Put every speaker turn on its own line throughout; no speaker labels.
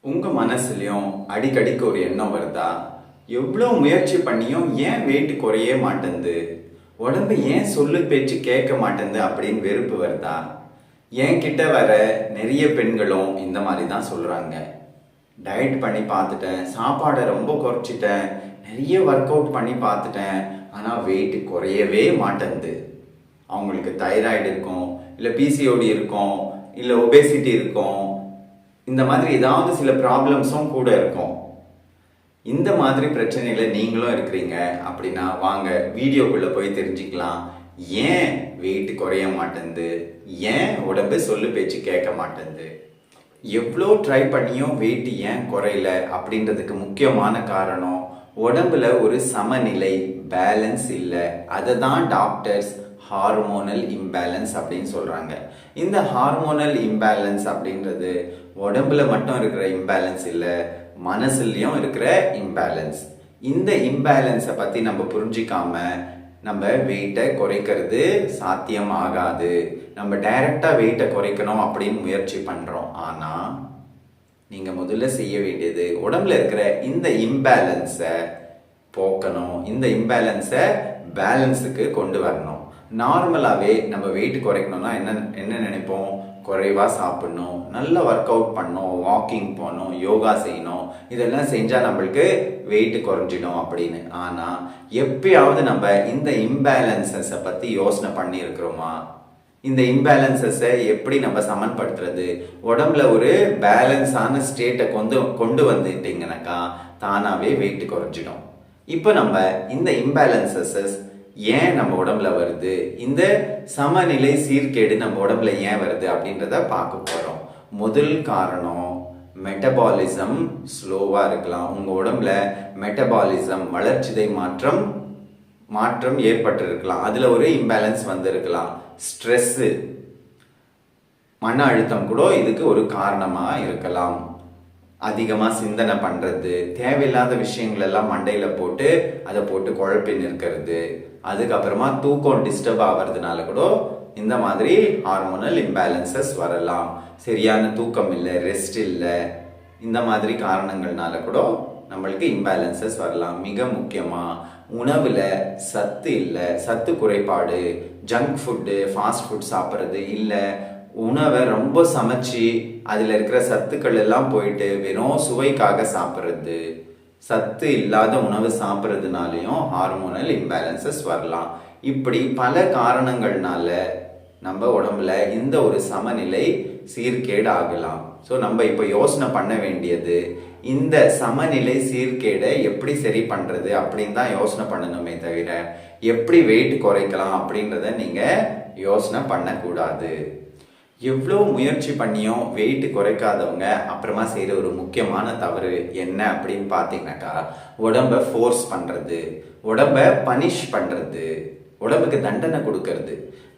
உங்க மனசுலயும் அடிக்கடிக்கு ஒரு எண்ணம் வருதா? எவ்வளோ முயற்சி பண்ணியும் ஏன் வெயிட் குறைய மாட்டேங்குது, உடம்பு ஏன் சொல்லு பேச்சு கேட்க மாட்டேங்குது அப்படின்னு வெறுப்பு வருதா? என் கிட்ட வர நிறைய பெண்களும் இந்த மாதிரி தான் சொல்றாங்க. டயட் பண்ணி பார்த்துட்டேன், சாப்பாடை ரொம்ப குறைச்சிட்டேன், நிறைய ஒர்க் அவுட் பண்ணி பார்த்துட்டேன், ஆனால் வெயிட் குறையவே மாட்டேங்குது. அவங்களுக்கு தைராய்டு இருக்கும், இல்லை பிசிஓடி இருக்கும், இல்லை ஒபேசிட்டி இருக்கும், இந்த மாதிரி ஏதாவது சில ப்ராப்ளம்ஸும் கூட இருக்கும். இந்த மாதிரி பிரச்சனையில நீங்களும் இருக்கிறீங்க அப்படின்னா வாங்க வீடியோக்குள்ள போய் தெரிஞ்சுக்கலாம். ஏன் வெயிட் குறைய மாட்டேங்குது, ஏன் உடம்பு சொல்லு பேச்சு கேட்க மாட்டேங்குது, எவ்வளோ ட்ரை பண்ணியும் வெயிட் ஏன் குறையல அப்படின்றதுக்கு முக்கியமான காரணம் உடம்புல ஒரு சமநிலை, பேலன்ஸ் இல்லை. அதை தான் டாக்டர்ஸ் ஹார்மோனல் இம்பேலன்ஸ் அப்படின்னு சொல்றாங்க. இந்த ஹார்மோனல் இம்பேலன்ஸ் அப்படின்றது உடம்புல மட்டும் இருக்கிற இம்பேலன்ஸ் இல்லை, மனசுலயும் இருக்கிற இம்பேலன்ஸ். இந்த இம்பேலன்ஸை பத்தி நம்ம புரிஞ்சிக்காம நம்ம வெயிட்டை குறைக்கிறது சாத்தியம் ஆகாது. நம்ம டைரக்டா வெயிட்டை குறைக்கணும் அப்படின்னு முயற்சி பண்றோம். ஆனா நீங்க முதல்ல செய்ய வேண்டியது உடம்புல இருக்கிற இந்த இம்பேலன்ஸை போக்கணும், இந்த இம்பேலன்ஸை பேலன்ஸுக்கு கொண்டு வரணும். நார்மலாகவே நம்ம வெயிட் குறைக்கணும்னா என்ன நினைப்போம்? குறைவாக சாப்பிடணும், நல்ல ஒர்க் அவுட் பண்ணணும், வாக்கிங் போகணும், யோகா செய்யணும், இதெல்லாம் செஞ்சால் நம்மளுக்கு வெயிட் குறைஞ்சிடும் அப்படின்னு. ஆனால் எப்பயாவது நம்ம இந்த இம்பேலன்சஸை பற்றி யோசனை பண்ணியிருக்கிறோமா? இந்த இம்பேலன்சஸை எப்படி நம்ம சமன்படுத்துறது? உடம்புல ஒரு பேலன்ஸான ஸ்டேட்டை கொண்டு வந்துட்டீங்கன்னாக்கா தானாகவே வெயிட் குறைஞ்சிடும். இப்போ நம்ம இந்த இம்பேலன்சஸ் ஏன் நம்ம உடம்புல வருது, இந்த சமநிலை சீர்கேடு நம்ம உடம்புல ஏன் வருது அப்படின்றத பார்க்க போறோம். முதல் காரணம் மெட்டபாலிசம் ஸ்லோவா இருக்கலாம். உங்க உடம்புல மெட்டபாலிசம் வளர்ச்சிதை மாற்றம் ஏற்பட்டு இருக்கலாம். அதுல ஒரு இம்பேலன்ஸ் வந்து இருக்கலாம். ஸ்ட்ரெஸ், மன அழுத்தம் கூட இதுக்கு ஒரு காரணமா இருக்கலாம். அதிகமா சிந்தனை பண்றது, தேவையில்லாத விஷயங்கள் எல்லாம் மண்டையில போட்டு அதை போட்டு குழப்பின்னு இருக்கிறது, அதுக்கப்புறமா தூக்கம் டிஸ்டர்ப் ஆகிறதுனால கூட இந்த மாதிரி ஹார்மோனல் இம்பேலன்சஸ் வரலாம். சரியான தூக்கம் இல்லை, ரெஸ்ட் இல்லை, இந்த மாதிரி காரணங்கள்னால கூட நம்மளுக்கு இம்பேலன்சஸ் வரலாம். மிக முக்கியமா உணவுல சத்து இல்லை, சத்து குறைபாடு, ஜங்க் ஃபுட்டு, ஃபாஸ்ட் ஃபுட் சாப்பிட்றது இல்லை, உணவை ரொம்ப சமைச்சு அதில் இருக்கிற சத்துக்கள் எல்லாம் போயிட்டு வெறும் சுவைக்காக சாப்பிட்றது, சத்து இல்லாத உணவு சாப்பிட்றதுனாலையும் ஹார்மோனல் இம்பேலன்சஸ் வரலாம். இப்படி பல காரணங்கள்னால நம்ம உடம்புல இந்த ஒரு சமநிலை சீர்கேடு ஆகலாம். ஸோ நம்ம இப்போ யோசனை பண்ண வேண்டியது இந்த சமநிலை சீர்கேடை எப்படி சரி பண்ணுறது அப்படின்னு தான் யோசனை பண்ணணுமே தவிர எப்படி வெயிட் குறைக்கலாம் அப்படின்றத நீங்கள் யோசனை பண்ணக்கூடாது. எவ்வளோ முயற்சி பண்ணியும் வெயிட் குறைக்காதவங்க அப்புறமா செய்கிற ஒரு முக்கியமான தவறு என்ன அப்படின்னு பார்த்தீங்கன்னாக்கா உடம்பை ஃபோர்ஸ் பண்ணுறது, உடம்பை பனிஷ் பண்ணுறது, உடம்புக்கு தண்டனை கொடுக்கறது,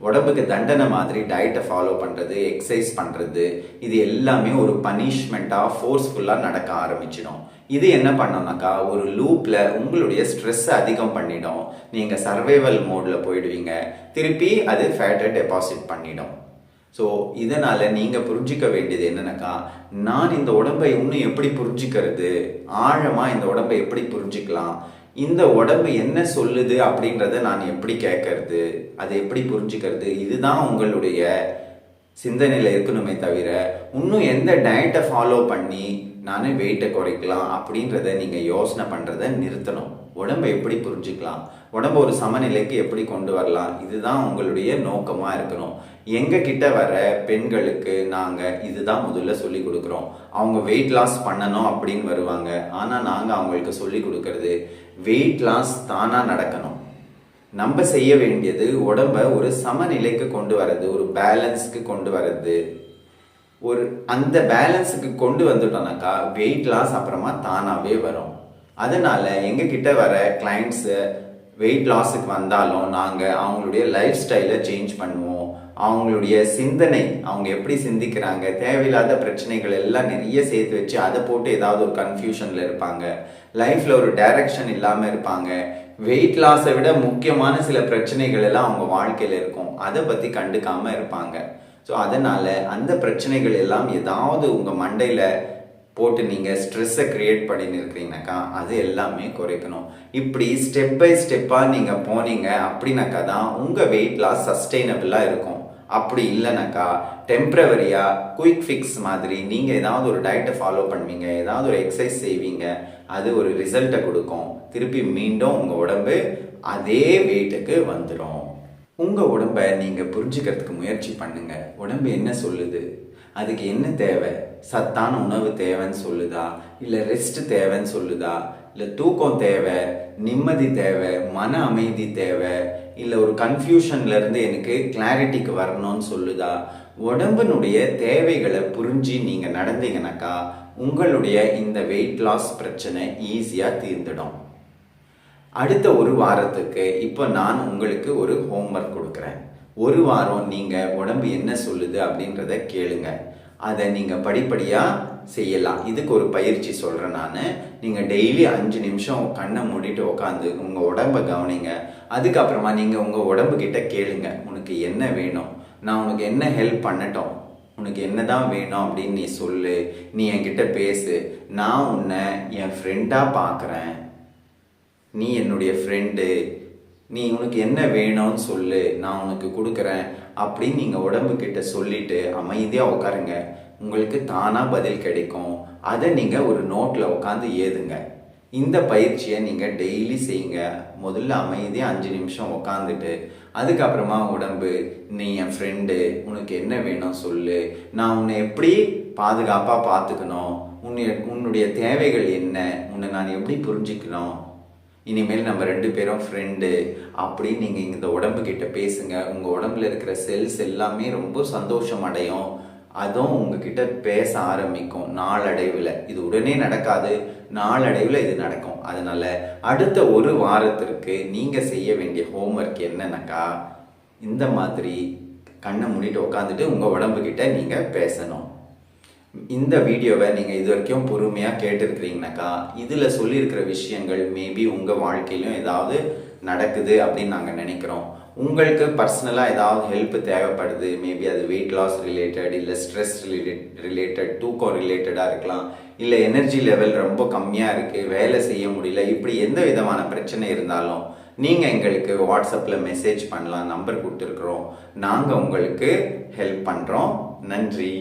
உடம்புக்கு தண்டனை மாதிரி டயட்டை ஃபாலோ பண்ணுறது, எக்ஸசைஸ் பண்ணுறது, இது எல்லாமே ஒரு பனிஷ்மெண்ட்டாக ஃபோர்ஸ்ஃபுல்லாக நடக்க ஆரம்பிச்சிடும். இது என்ன பண்ணோம்னாக்கா ஒரு லூப்பில் உங்களுடைய ஸ்ட்ரெஸ்ஸை அதிகம் பண்ணிடும். நீங்கள் சர்வைவல் மோடில் போயிடுவீங்க, திருப்பி அது ஃபேட்டை டெபாசிட் பண்ணிடும். ஸோ இதனால் நீங்கள் புரிஞ்சிக்க வேண்டியது என்னன்னாக்கா, நான் இந்த உடம்பை இன்னும் எப்படி புரிஞ்சிக்கிறது, ஆழமாக இந்த உடம்பை எப்படி புரிஞ்சிக்கலாம், இந்த உடம்பு என்ன சொல்லுது அப்படின்றத நான் எப்படி கேட்கறது, அதை எப்படி புரிஞ்சுக்கிறது, இதுதான் உங்களுடைய சிந்தனையில் இருக்கணுமே தவிர இன்னும் எந்த டயட்டை ஃபாலோ பண்ணி நான் வெயிட்டை குறைக்கலாம் அப்படின்றத நீங்கள் யோசனை பண்ணுறதை நிறுத்தணும். உடம்பை எப்படி புரிஞ்சுக்கலாம், உடம்பு ஒரு சமநிலைக்கு எப்படி கொண்டு வரலாம், இதுதான் உங்களுடைய நோக்கமாக இருக்கணும். எங்கள் கிட்ட வர பெண்களுக்கு நாங்கள் இதுதான் முதல்ல சொல்லி கொடுக்குறோம். அவங்க வெயிட் லாஸ் பண்ணணும் அப்படின்னு வருவாங்க. ஆனால் நாங்கள் அவங்களுக்கு சொல்லி கொடுக்கறது வெயிட் லாஸ் தானாக நடக்கணும். நம்ம செய்ய வேண்டியது உடம்பை ஒரு சமநிலைக்கு கொண்டு வர்றது, ஒரு பேலன்ஸுக்கு கொண்டு வர்றது. ஒரு அந்த பேலன்ஸுக்கு கொண்டு வந்துட்டோம்னாக்கா வெயிட் லாஸ் அப்புறமா தானாகவே வரும். அதனால எங்ககிட்ட வர கிளைண்ட்ஸு வெயிட் லாஸுக்கு வந்தாலும் நாங்கள் அவங்களுடைய லைஃப் ஸ்டைலை சேஞ்ச் பண்ணுவோம். அவங்களுடைய சிந்தனை, அவங்க எப்படி சிந்திக்கிறாங்க, தேவையில்லாத பிரச்சனைகள் எல்லாம் நிறைய சேர்த்து வச்சு அதை போட்டு ஏதாவது ஒரு கன்ஃபியூஷனில் இருப்பாங்க, லைஃப்பில் ஒரு டைரக்ஷன் இல்லாமல் இருப்பாங்க. வெயிட் லாஸை விட முக்கியமான சில பிரச்சனைகள் எல்லாம் அவங்க வாழ்க்கையில் இருக்கும், அதை பற்றி கண்டுக்காமல் இருப்பாங்க. ஸோ அதனால் அந்த பிரச்சனைகள் எல்லாம் ஏதாவது உங்கள் மண்டையில் போட்டு நீங்கள் ஸ்ட்ரெஸ்ஸை க்ரியேட் பண்ணின்னு இருக்கிறீங்கனாக்கா அது எல்லாமே குறைக்கணும். இப்படி ஸ்டெப் பை ஸ்டெப்பாக நீங்கள் போனீங்க அப்படின்னாக்கா தான் உங்கள் வெயிட் லாஸ் சஸ்டெயினபிளாக இருக்கும். அப்படி இல்லைனாக்கா டெம்ப்ரவரியாக குயிக் ஃபிக்ஸ் மாதிரி நீங்கள் ஏதாவது ஒரு டயட்டை ஃபாலோ பண்ணுவீங்க, ஏதாவது ஒரு எக்ஸசைஸ் செய்வீங்க, அது ஒரு ரிசல்ட்டை கொடுக்கும். திருப்பி மீண்டும் உங்கள் உடம்பு அதே வெயிட்டுக்கு வந்துடும். உங்கள் உடம்பை நீங்கள் புரிஞ்சுக்கிறதுக்கு முயற்சி பண்ணுங்கள். உடம்பு என்ன சொல்லுது, அதுக்கு என்ன தேவை, சத்தான உணவு தேவைன்னு சொல்லுதா, இல்லை ரெஸ்ட் தேவைன்னு சொல்லுதா, இல்லை தூக்கம் தேவை, நிம்மதி தேவை, மன அமைதி தேவை, இல்லை ஒரு கன்ஃபியூஷன்லேருந்து எனக்கு கிளாரிட்டிக்கு வரணும்னு சொல்லுதா? உடம்பினுடைய தேவைகளை புரிஞ்சு நீங்கள் நடந்தீங்கன்னாக்கா உங்களுடைய இந்த வெயிட் லாஸ் பிரச்சனை ஈஸியாக தீர்ந்துடும். அடுத்த ஒரு வாரத்துக்கு இப்போ நான் உங்களுக்கு ஒரு ஹோம்ஒர்க் கொடுக்குறேன். ஒரு வாரம் நீங்கள் உடம்பு என்ன சொல்லுது அப்படின்றத கேளுங்க. அதை நீங்கள் படிப்படியாக செய்யலாம். இதுக்கு ஒரு பயிற்சி சொல்கிறேன் நான். நீங்கள் டெய்லி 5 நிமிஷம் கண்ணை மூடிட்டு உட்காந்து உங்கள் உடம்பை கவனிங்க. அதுக்கப்புறமா நீங்கள் உங்கள் உடம்புக்கிட்ட கேளுங்க, உனக்கு என்ன வேணும், நான் உனக்கு என்ன ஹெல்ப் பண்ணட்டும், உனக்கு என்ன தான் வேணும் அப்படின்னு நீ சொல்லு, நீ என்கிட்ட பேசு. நான் உன்னை என் ஃப்ரெண்டாக பார்க்குறேன், நீ என்னுடைய ஃப்ரெண்டு, நீ உனக்கு என்ன வேணும்னு சொல்லு, நான் உனக்கு கொடுக்குறேன் அப்படின்னு நீங்கள் உடம்புக்கிட்ட சொல்லிட்டு அமைதியாக உட்காருங்க. உங்களுக்கு தானாக பதில் கிடைக்கும். அதை நீங்கள் ஒரு நோட்டில் உட்காந்து ஏதுங்க. இந்த பயிற்சியை நீங்கள் டெய்லி செய்யுங்க. முதல்ல அமைதியாக 5 நிமிஷம் உட்காந்துட்டு அதுக்கப்புறமா உடம்பு, நீ என் ஃப்ரெண்டு, உனக்கு என்ன வேணும் சொல்லு, நான் உன்னை எப்படி பாதுகாப்பாக பார்த்துக்கணும், உன்னுடைய தேவைகள் என்ன, உன்னை நான் எப்படி புரிஞ்சுக்கணும், இனிமேல் நம்ம 2 பேரும் ஃப்ரெண்டு அப்படின்னு நீங்கள் இந்த உடம்புக்கிட்ட பேசுங்க. உங்கள் உடம்புல இருக்கிற செல்ஸ் எல்லாமே ரொம்ப சந்தோஷம் அடையும். அதுவும் உங்ககிட்ட பேச ஆரம்பிக்கும் நாளடைவில். இது உடனே நடக்காது, நாளடைவில் இது நடக்கும். அதனால அடுத்த ஒரு வாரத்திற்கு நீங்கள் செய்ய வேண்டிய ஹோம்ஒர்க் என்னன்னாக்கா, இந்த மாதிரி கண்ணை மூடிட்டு உட்காந்துட்டு உங்கள் உடம்புக்கிட்ட நீங்கள் பேசணும். இந்த வீடியோவை நீங்கள் இது வரைக்கும் பொறுமையாக கேட்டுருக்கிறீங்கனாக்கா இதில் சொல்லியிருக்கிற விஷயங்கள் மேபி உங்கள் வாழ்க்கையிலும் ஏதாவது நடக்குது அப்படின்னு நாங்கள் நினைக்கிறோம். உங்களுக்கு பர்சனலாக ஏதாவது ஹெல்ப் தேவைப்படுது, மேபி அது வெயிட் லாஸ் ரிலேட்டட், இல்லை ஸ்ட்ரெஸ் ரிலேட்டட், தூக்கம் ரிலேட்டடாக இருக்கலாம், இல்லை எனர்ஜி லெவல் ரொம்ப கம்மியாக இருக்குது, வேலை செய்ய முடியல, இப்படி எந்த விதமான பிரச்சனை இருந்தாலும் நீங்கள் எங்களுக்கு வாட்ஸ்அப்பில் மெசேஜ் பண்ணலாம். நம்பர் கொடுத்துருக்குறோம். நாங்கள் உங்களுக்கு ஹெல்ப் பண்ணுறோம். நன்றி.